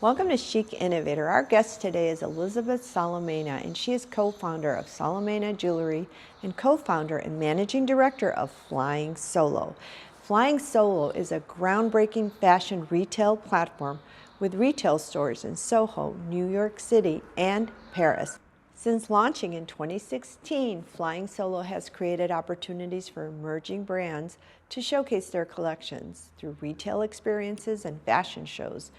Welcome to Chic Innovator. Our guest today is Elizabeth Solomeina, and she is co-founder of Solomeina Jewelry and co-founder and managing director of Flying Solo. Flying Solo is a groundbreaking fashion retail platform with retail stores in Soho, New York City, and Paris. Since launching in 2016, Flying Solo has created opportunities for emerging brands to showcase their collections through retail experiences and fashion shows,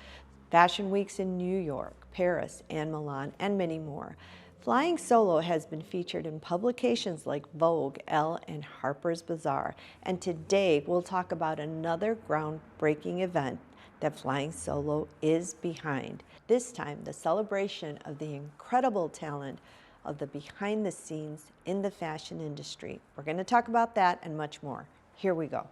fashion weeks in New York, Paris, and Milan, and many more. Flying Solo has been featured in publications like Vogue, Elle, and Harper's Bazaar. And today we'll talk about another groundbreaking event that Flying Solo is behind. This time, the celebration of the incredible talent of the behind the scenes in the fashion industry. We're going to talk about that and much more. Here we go.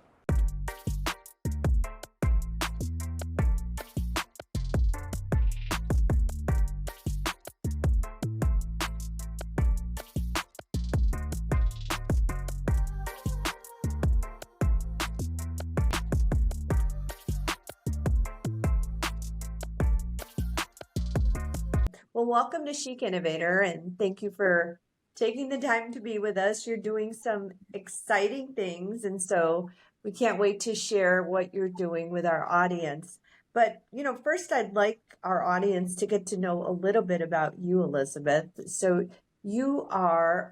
Well, welcome to Chic Innovator, and thank you for taking the time to be with us. You're doing some exciting things, and so we can't wait to share what you're doing with our audience. But, first I'd like our audience to get to know a little bit about you, Elizabeth. So you are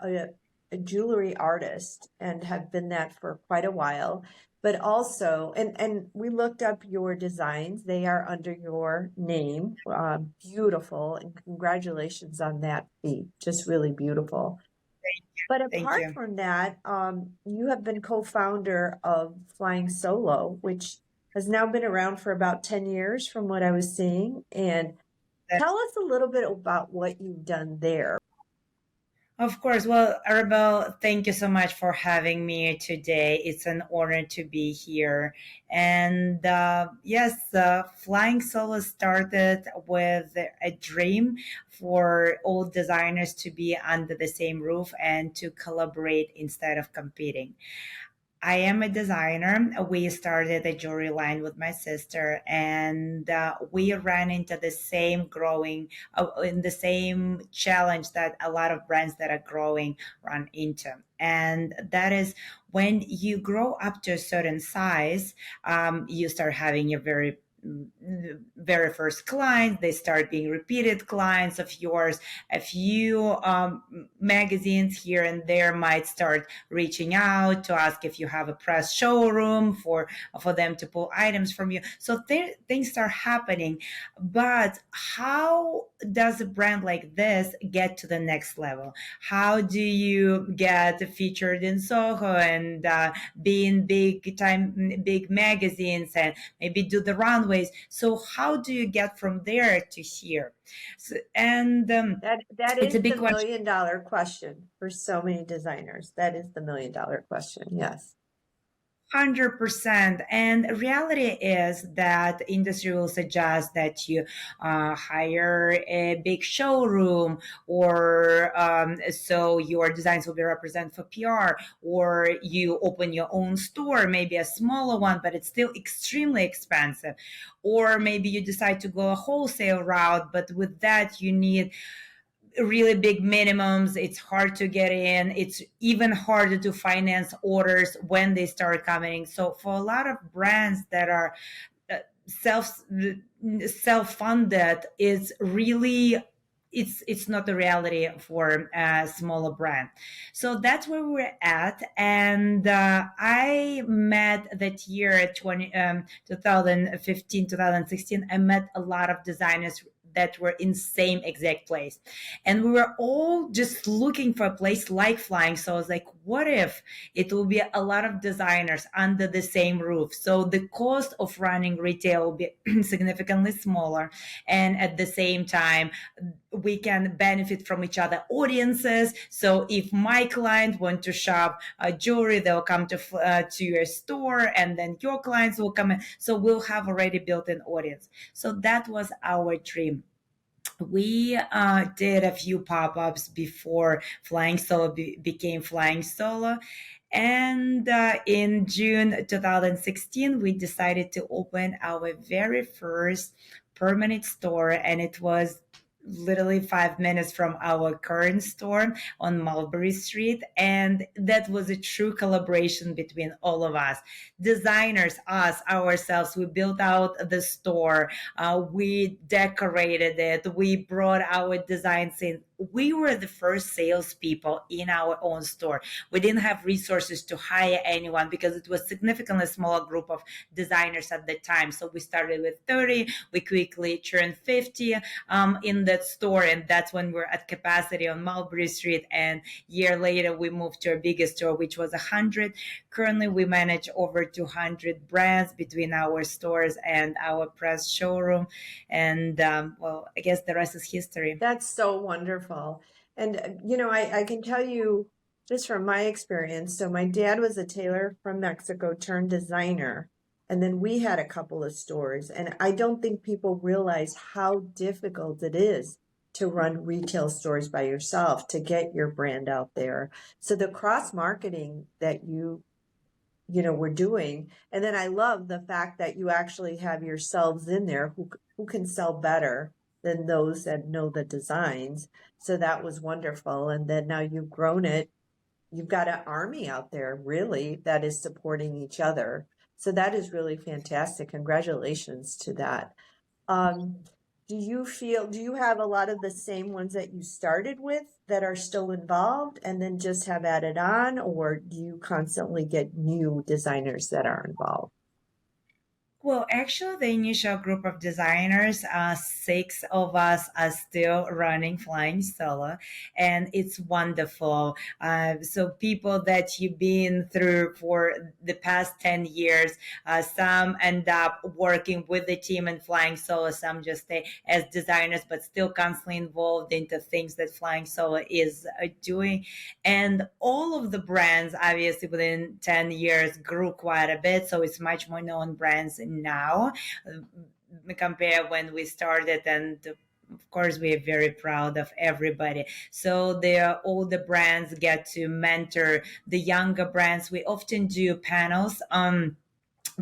a jewelry artist and have been that for quite a while. But also, and we looked up your designs. They are under your name. Beautiful, and congratulations on that feat. Just really beautiful. But Thank apart you. from that, you have been co-founder of Flying Solo, which has now been around for about 10 years from what I was seeing. And tell us a little bit about what you've done there. Of course. Well, Arabel, thank you so much for having me today. It's an honor to be here. And yes, Flying Solo started with a dream for all designers to be under the same roof and to collaborate instead of competing. I am a designer. We started a jewelry line with my sister, and we ran into the same in the same challenge that a lot of brands that are growing run into. And that is when you grow up to a certain size, you start having a very first clients. They start being repeated clients of yours. A few magazines here and there might start reaching out to ask if you have a press showroom for them to pull items from you. So things start happening. But how does a brand like this get to the next level? How do you get featured in Soho and be in big magazines and maybe do the runways? So how do you get from there to here? And That it's is a big the question. million-dollar question for so many designers. That is the million-dollar question. Yes. 100%. And reality is that industry will suggest that you hire a big showroom, or so your designs will be represented for PR, or you open your own store, maybe a smaller one, but it's still extremely expensive. Or maybe you decide to go a wholesale route, but with that you need really big minimums. It's hard to get in. It's even harder to finance orders when they start coming. So for a lot of brands that are uh, self self funded, is really it's not the reality for a smaller brand. So that's where we're at. And I met that year 2015 2016. I met a lot of designers that were in same exact place, and we were all just looking for a place like Flying. So I was like, what if it will be a lot of designers under the same roof? So the cost of running retail will be significantly smaller, and at the same time we can benefit from each other audiences. So if my client want to shop jewelry, they'll come to your store, and then your clients will come in. So we'll have already built an audience. So that was our dream. We did a few pop-ups before Flying Solo became Flying Solo. And in June 2016, we decided to open our very first permanent store, and it was literally 5 minutes from our current store on Mulberry Street. And that was a true collaboration between all of us, designers, us, ourselves. We built out the store, we decorated it, we brought our designs in. We were the first salespeople in our own store. We didn't have resources to hire anyone because it was significantly smaller group of designers at the time. So we started with 30, we quickly turned 50 in that store, and that's when we're at capacity on Mulberry Street. And year later, we moved to our biggest store, which was 100. Currently, we manage over 200 brands between our stores and our press showroom. And well, I guess the rest is history. That's so wonderful. And, I can tell you just from my experience. So my dad was a tailor from Mexico turned designer. And then we had a couple of stores. And I don't think people realize how difficult it is to run retail stores by yourself, to get your brand out there. So the cross marketing that we're doing. And then I love the fact that you actually have yourselves in there who can sell better than those that know the designs. So that was wonderful. And then now you've grown it. You've got an army out there really that is supporting each other. So that is really fantastic. Congratulations to that. Do you have a lot of the same ones that you started with that are still involved and then just have added on, or do you constantly get new designers that are involved? Well, actually, the initial group of designers, 6 of us are still running Flying Solo, and it's wonderful. So people that you've been through for the past 10 years, some end up working with the team and Flying Solo, some just stay as designers, but still constantly involved into things that Flying Solo is doing. And all of the brands, obviously, within 10 years grew quite a bit. So it's much more known brands now compare when we started. And of course, we are very proud of everybody. So all the brands get to mentor the younger brands. We often do panels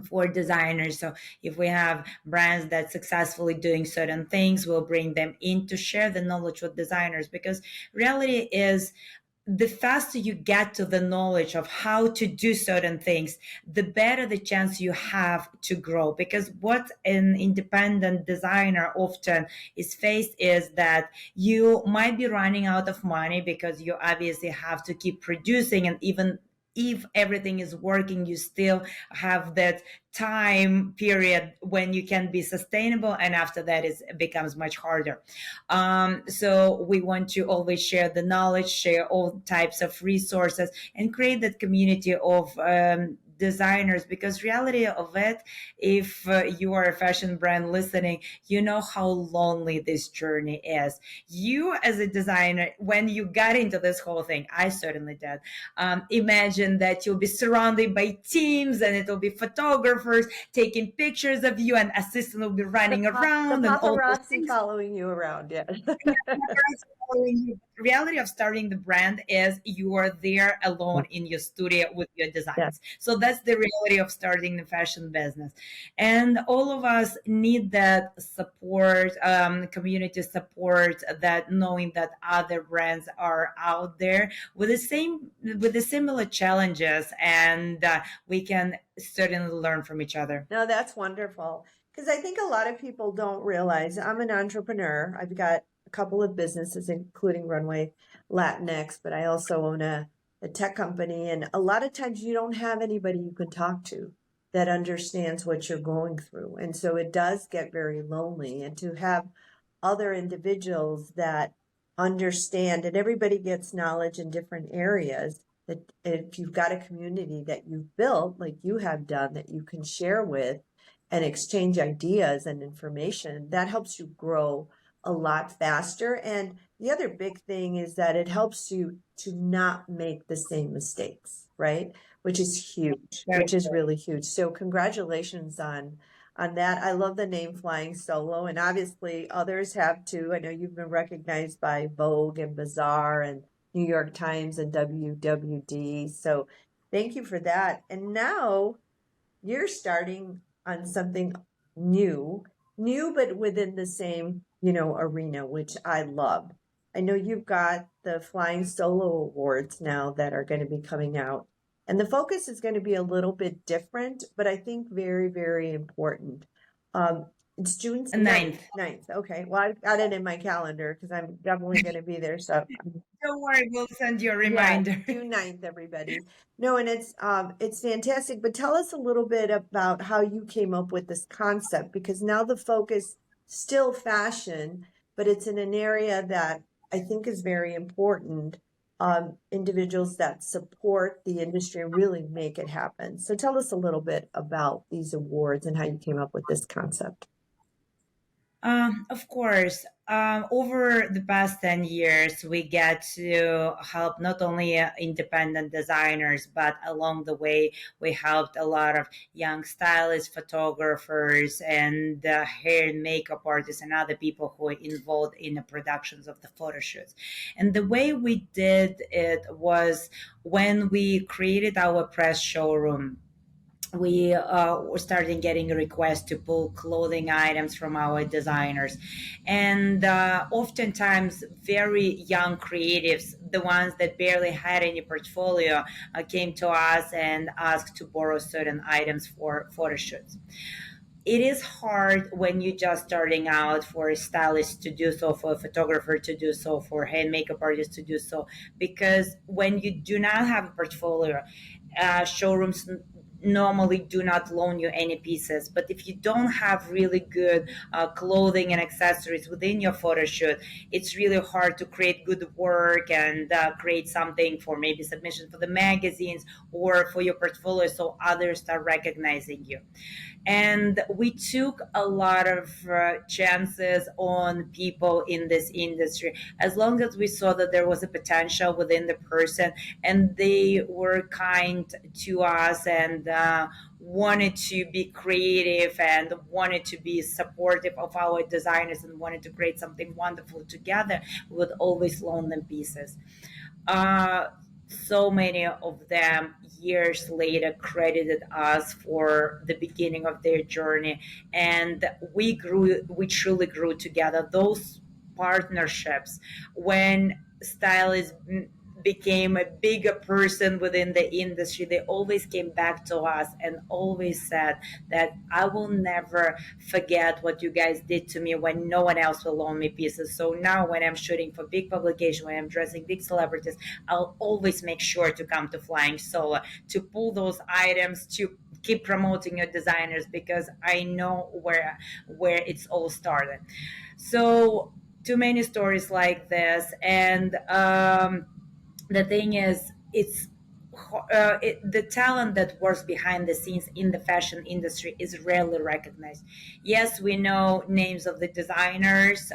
for designers. So if we have brands that successfully doing certain things, we'll bring them in to share the knowledge with designers, because reality is the faster you get to the knowledge of how to do certain things, the better the chance you have to grow. Because what an independent designer often is faced is that you might be running out of money because you obviously have to keep producing, and even if everything is working, you still have that time period when you can be sustainable, and after that it becomes much harder. So we want to always share the knowledge, share all types of resources, and create that community of designers. Because reality of it, if you are a fashion brand listening, you know how lonely this journey is. You as a designer, when you got into this whole thing, I certainly did, imagine that you'll be surrounded by teams, and it'll be photographers taking pictures of you, and assistant will be running around, The and all those paparazzi things. following you around, yeah. The reality of starting the brand is you are there alone in your studio with your designs. Yes. So that's the reality of starting the fashion business. And all of us need that support, community support, that knowing that other brands are out there with the similar challenges, and we can certainly learn from each other. No, that's wonderful. Because I think a lot of people don't realize I'm an entrepreneur. I've got a couple of businesses, including Runway Latinx, but I also own a tech company. And a lot of times you don't have anybody you can talk to that understands what you're going through. And so it does get very lonely. And to have other individuals that understand, and everybody gets knowledge in different areas, that if you've got a community that you've built, like you have done, that you can share with and exchange ideas and information, that helps you grow a lot faster. And the other big thing is that it helps you to not make the same mistakes, right? Which is huge, which is really huge. So congratulations on that. I love the name Flying Solo, and obviously others have too. I know you've been recognized by Vogue and Bazaar and New York Times and WWD. So thank you for that. And now you're starting on something new, new, but within the same, arena, which I love. I know you've got the Flying Solo Awards now that are going to be coming out, and the focus is going to be a little bit different, but I think very, very important. Um, it's June ninth. Ninth. Ninth. Okay. Well, I've got it in my calendar because I'm definitely going to be there. So Don't worry, we'll send you a yeah, reminder. June 9th, everybody. No, and it's fantastic. But tell us a little bit about how you came up with this concept, because now the focus still fashion, but it's in an area that I think is very important. Individuals that support the industry and really make it happen. So tell us a little bit about these awards and how you came up with this concept. Of course, over the past 10 years, we get to help not only independent designers, but along the way, we helped a lot of young stylists, photographers, and hair and makeup artists, and other people who are involved in the productions of the photo shoots. And the way we did it was when we created our press showroom. We were starting getting requests to pull clothing items from our designers, and oftentimes very young creatives, the ones that barely had any portfolio, came to us and asked to borrow certain items for photo shoots. It is hard when you're just starting out for a stylist to do so, for a photographer to do so, for hand makeup artist to do so, because when you do not have a portfolio, showrooms normally do not loan you any pieces. But if you don't have really good clothing and accessories within your photo shoot, it's really hard to create good work and create something for maybe submission for the magazines or for your portfolio, so others start recognizing you. And we took a lot of chances on people in this industry, as long as we saw that there was a potential within the person and they were kind to us and wanted to be creative and wanted to be supportive of our designers and wanted to create something wonderful together. We would always loan them pieces. uh, so many of them years later credited us for the beginning of their journey, and we truly grew together. Those partnerships, when stylists became a bigger person within the industry, they always came back to us and always said that I will never forget what you guys did to me when no one else will loan me pieces. So now when I'm shooting for big publication, when I'm dressing big celebrities, I'll always make sure to come to Flying Solo to pull those items, to keep promoting your designers, because I know where it's all started. So too many stories like this. And the thing is, the talent that works behind the scenes in the fashion industry is rarely recognized. Yes, we know names of the designers,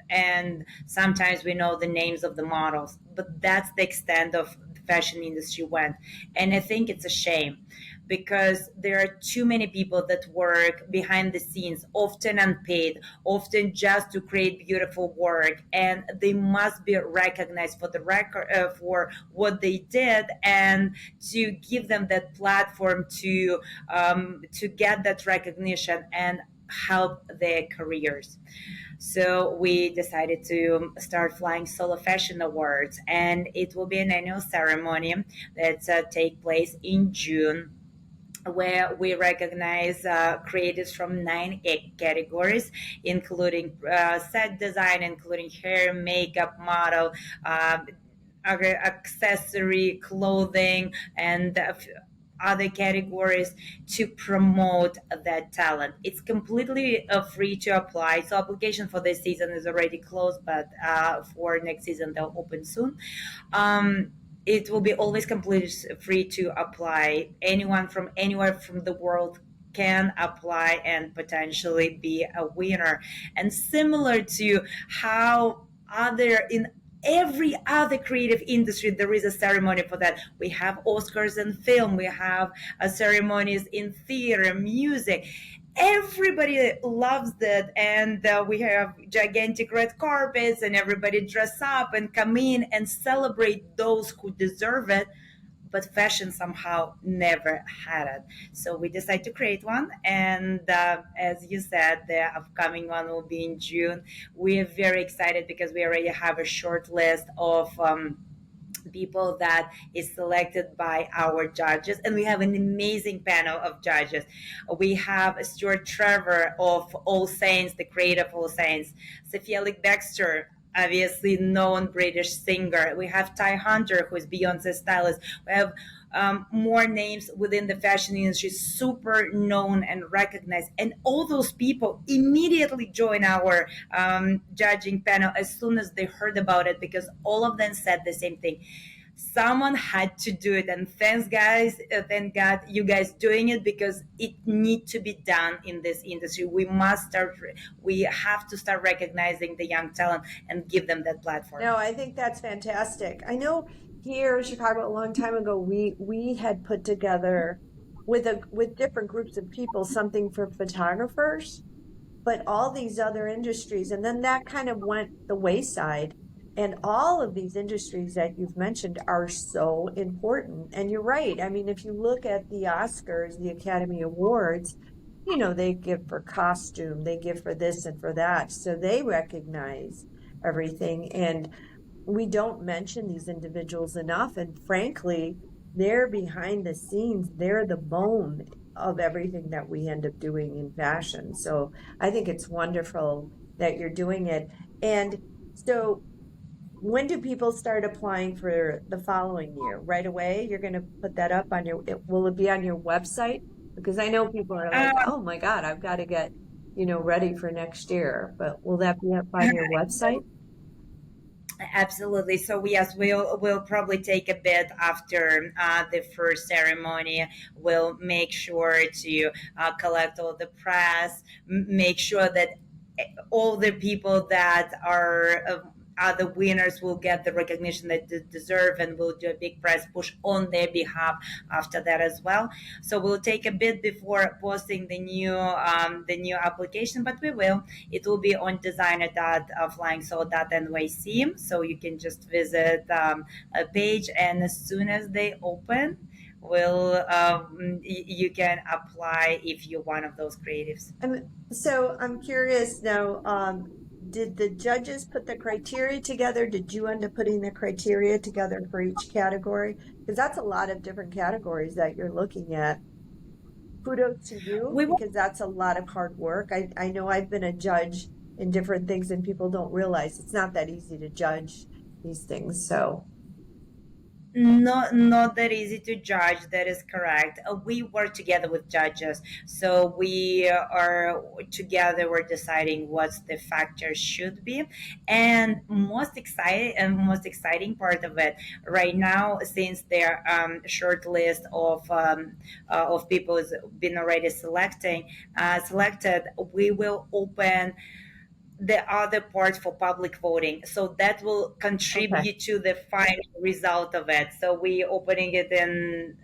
and sometimes we know the names of the models, but that's the extent of the fashion industry went. And I think it's a shame, because there are too many people that work behind the scenes, often unpaid, often just to create beautiful work, and they must be recognized for the record, for what they did, and to give them that platform to get that recognition and help their careers. So we decided to start Flying Solo Fashion Awards, and it will be an annual ceremony that take place in June, where we recognize creators from nine categories, including set design, including hair, makeup, model, accessory, clothing, and other categories, to promote that talent. It's completely free to apply. So application for this season is already closed, but for next season they'll open soon. It will be always completely free to apply. Anyone from anywhere from the world can apply and potentially be a winner. And similar to how other in every other creative industry, there is a ceremony for that. We have Oscars in film, we have ceremonies in theater, music. Everybody loves that, and we have gigantic red carpets, and everybody dress up and come in and celebrate those who deserve it. but fashion somehow never had it. So we decided to create one. And as you said, the upcoming one will be in June. We are very excited because we already have a short list of people that is selected by our judges, and we have an amazing panel of judges. We have Stuart Trevor of All Saints, the creator of All Saints, Sophia Lick-Baxter, obviously known British singer. We have Ty Hunter, who is Beyonce's stylist. We have more names within the fashion industry, super known and recognized. And all those people immediately join our judging panel as soon as they heard about it, because all of them said the same thing. Someone had to do it, and thanks guys, thank God you guys doing it, because it need to be done in this industry. We have to start recognizing the young talent and give them that platform. No, I think that's fantastic. I know here in Chicago a long time ago we had put together with different groups of people something for photographers, but all these other industries, and then that kind of went the wayside. And all of these industries that you've mentioned are so important. And you're right. I mean, if you look at the Oscars, the Academy Awards, they give for costume, they give for this and for that. So they recognize everything. And we don't mention these individuals enough. And frankly, they're behind the scenes. They're the bone of everything that we end up doing in fashion. So I think it's wonderful that you're doing it. And so when do people start applying for the following year? Right away? You're going to put that up on will it be on your website? Because I know people are like, oh my God, I've got to get, ready for next year. But will that be up on your website? Absolutely. So yes, we'll probably take a bit after the first ceremony. We'll make sure to collect all the press, make sure that all the people that are the winners will get the recognition that they deserve, and we'll do a big press push on their behalf after that as well. So we'll take a bit before posting the new application, but we will. It will be on designer.flyingsolo.nyc, so you can just visit a page, and as soon as they open, you can apply if you're one of those creatives. So I'm curious now, did the judges put the criteria together? Did you end up putting the criteria together for each category? Because that's a lot of different categories that you're looking at. Kudos to you, because that's a lot of hard work. I know I've been a judge in different things, and people don't realize it's not that easy to judge these things. So not that easy to judge. That is correct. We work together with judges, so we are together. We're deciding what the factors should be, and most exciting part of it right now, since their short list of people has been already selected, we will open the other part for public voting, so that will contribute to the final result of it. So we opening it in,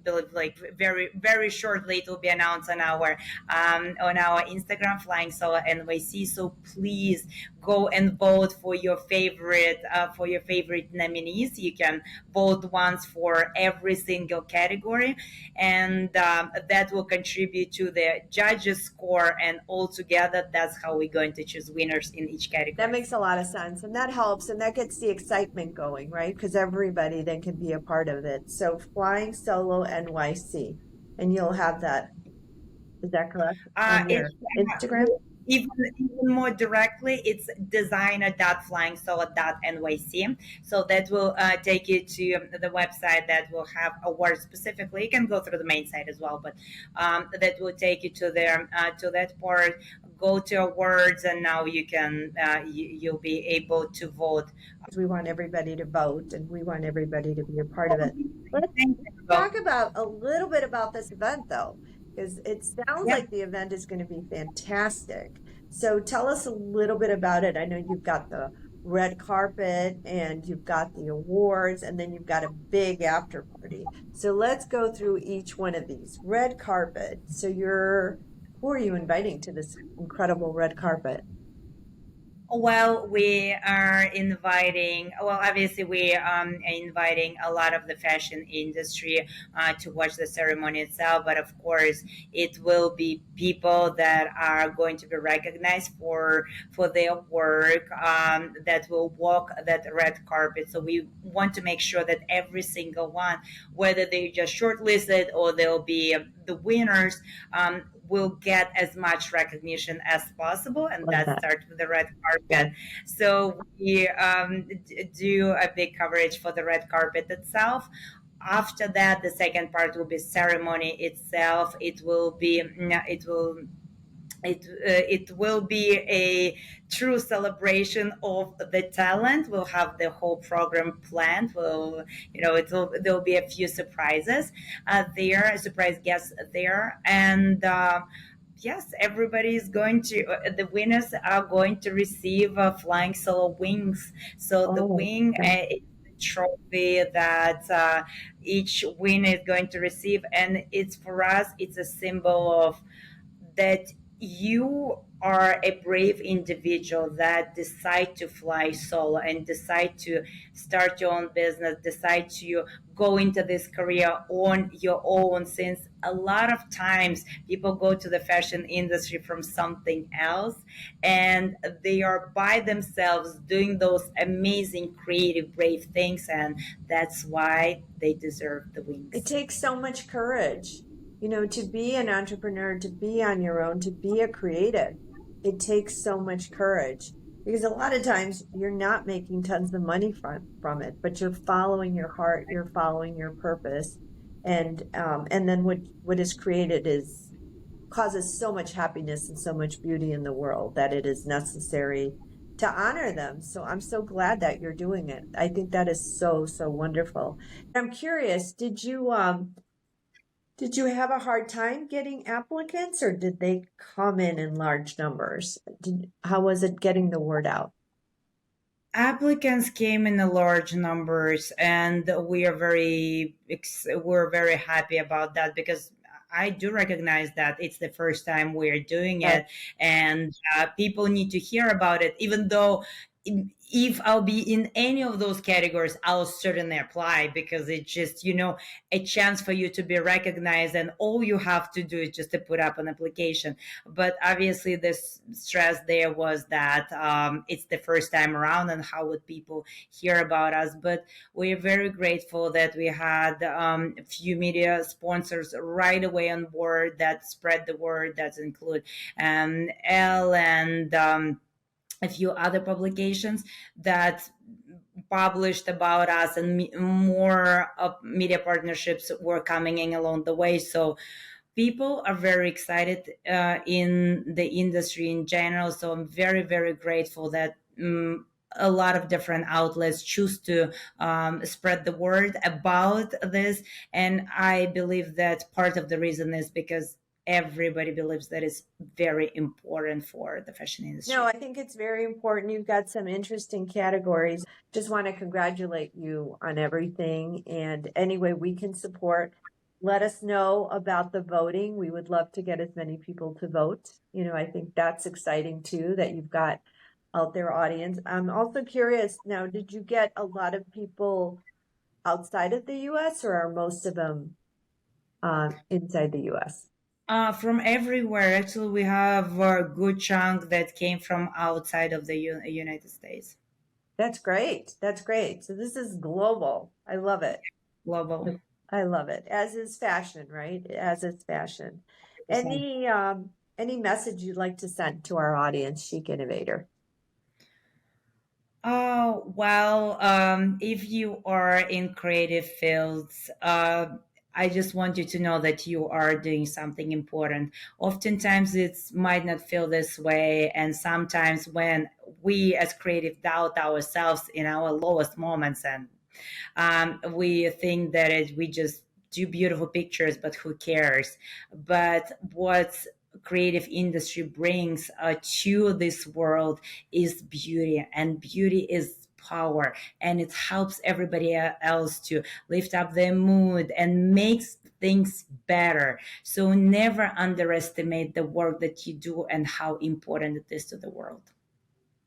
believe, like very very shortly. It will be announced on our Instagram, Flying Solo NYC. So please go and vote for your favorite nominees. You can vote once for every single category, and that will contribute to the judges score, and altogether that's how we're going to choose winners in each category. That makes a lot of sense, and that helps, and that gets the excitement going, right? Because everybody then can be a part of it. So Flying Solo NYC, and you'll have that. Is that correct? On your Instagram? Even more directly, it's designer.flyingsolo.nyc. So that will take you to the website that will have awards specifically. You can go through the main site as well, but that will take you to that part. Go to awards, and now you can you'll be able to vote. We want everybody to vote, and we want everybody to be a part of it. Let's talk about a little bit about this event, though, because it sounds like the event is going to be fantastic. So tell us a little bit about it. I know you've got the red carpet, and you've got the awards, and then you've got a big after party. So let's go through each one of these. Red carpet. So who are you inviting to this incredible red carpet? Well, we are inviting, well, obviously, we are inviting a lot of the fashion industry to watch the ceremony itself. But of course, it will be people that are going to be recognized for their work, that will walk that red carpet. So we want to make sure that every single one, whether they just shortlisted or they'll be the winners, will get as much recognition as possible, and Love that that. starts with the red Yeah. carpet. So we do a big coverage for the red carpet itself. After that, the second part will be ceremony itself. It will be a true celebration of the talent. We'll have the whole program planned. There'll be a few surprises there, surprise guests there, and yes, everybody is going to. The winners are going to receive flying solo wings. So the Oh, wing okay. is the trophy that each winner is going to receive, and it's for us. It's a symbol of that you are a brave individual that decide to fly solo and decide to start your own business, decide to go into this career on your own, since a lot of times people go to the fashion industry from something else and they are by themselves doing those amazing creative brave things, and that's why they deserve the It wings. takes so much courage, to be an entrepreneur, to be on your own, to be a creative. It takes so much courage because a lot of times you're not making tons of money from it, but you're following your heart, you're following your purpose, and then what is created is causes so much happiness and so much beauty in the world that it is necessary to honor them. So I'm so glad that you're doing it. I think that is so, so wonderful. I'm curious, did you have a hard time getting applicants or did they come in large numbers? How was it getting the word out? Applicants came in the large numbers, and we're very happy about that, because I do recognize that it's the first time we're doing Right. it, and people need to hear about it. Even though if I'll be in any of those categories, I'll certainly apply, because it's just, a chance for you to be recognized, and all you have to do is just to put up an application. But obviously, this stress there was that it's the first time around, and how would people hear about us? But we're very grateful that we had a few media sponsors right away on board that spread the word. That include Elle and a few other publications that published about us, and more media partnerships were coming in along the way. So people are very excited in the industry in general. So I'm very, very grateful that a lot of different outlets choose to spread the word about this. And I believe that part of the reason is because everybody believes that it's very important for the fashion No, industry. I think it's very important. You've got some interesting categories. Just want to congratulate you on everything. And any way we can support, let us know about the voting. We would love to get as many people to vote. I think that's exciting too, that you've got out there audience. I'm also curious now, did you get a lot of people outside of the US or are most of them inside the US? From everywhere. Actually, we have a good chunk that came from outside of the United States. That's great. That's great. So this is global. I love it. Global. I love it. As is fashion, right? As is fashion. Any message you'd like to send to our audience, Chic Innovator? Oh, well, if you are in creative fields, I just want you to know that you are doing something important. Oftentimes, it might not feel this way. And sometimes, when we as creative doubt ourselves in our lowest moments, and we think that we just do beautiful pictures, but who cares? But what creative industry brings to this world is beauty, and beauty is power, and it helps everybody else to lift up their mood and makes things better. So never underestimate the work that you do and how important it is to the world.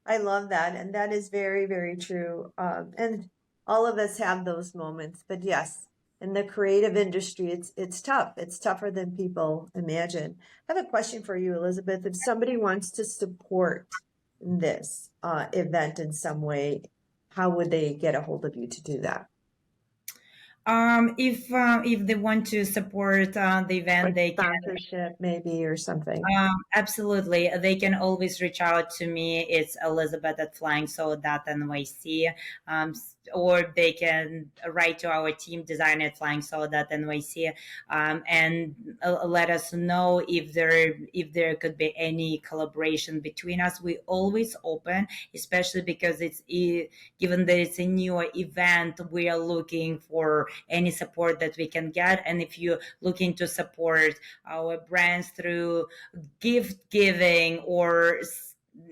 I love that. And that is very, very true. And all of us have those moments. But yes, in the creative industry, it's tough. It's tougher than people imagine. I have a question for you, Elizabeth. If somebody wants to support this event in some way, how would they get a hold of you to do that? If they want to support the event, Like they can. sponsorship, maybe, or something. Absolutely. They can always reach out to me. It's Elizabeth at flyingsoul.nyc. Or they can write to our team design at flyingsoul.nyc, and let us know if there could be any collaboration between us. We always open, especially because given that it's a newer event, we are looking for any support that we can get. And if you're looking to support our brands through gift giving or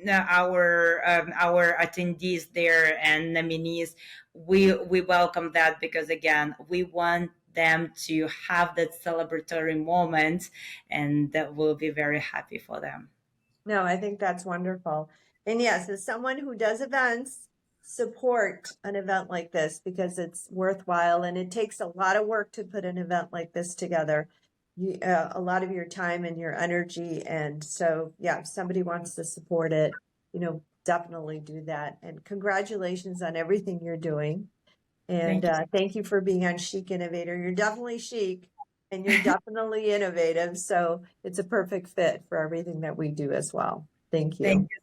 our attendees there and nominees, we welcome that, because again, we want them to have that celebratory moment, and that will be very happy for them. No, I think that's wonderful. And yes, as someone who does events, support an event like this because it's worthwhile and it takes a lot of work to put an event like this together. A lot of your time and your energy. And so, yeah, if somebody wants to support it, definitely do that. And congratulations on everything you're doing. And thank you for being on Chic Innovator. You're definitely chic and you're definitely innovative. So it's a perfect fit for everything that we do as well. Thank you. Thank you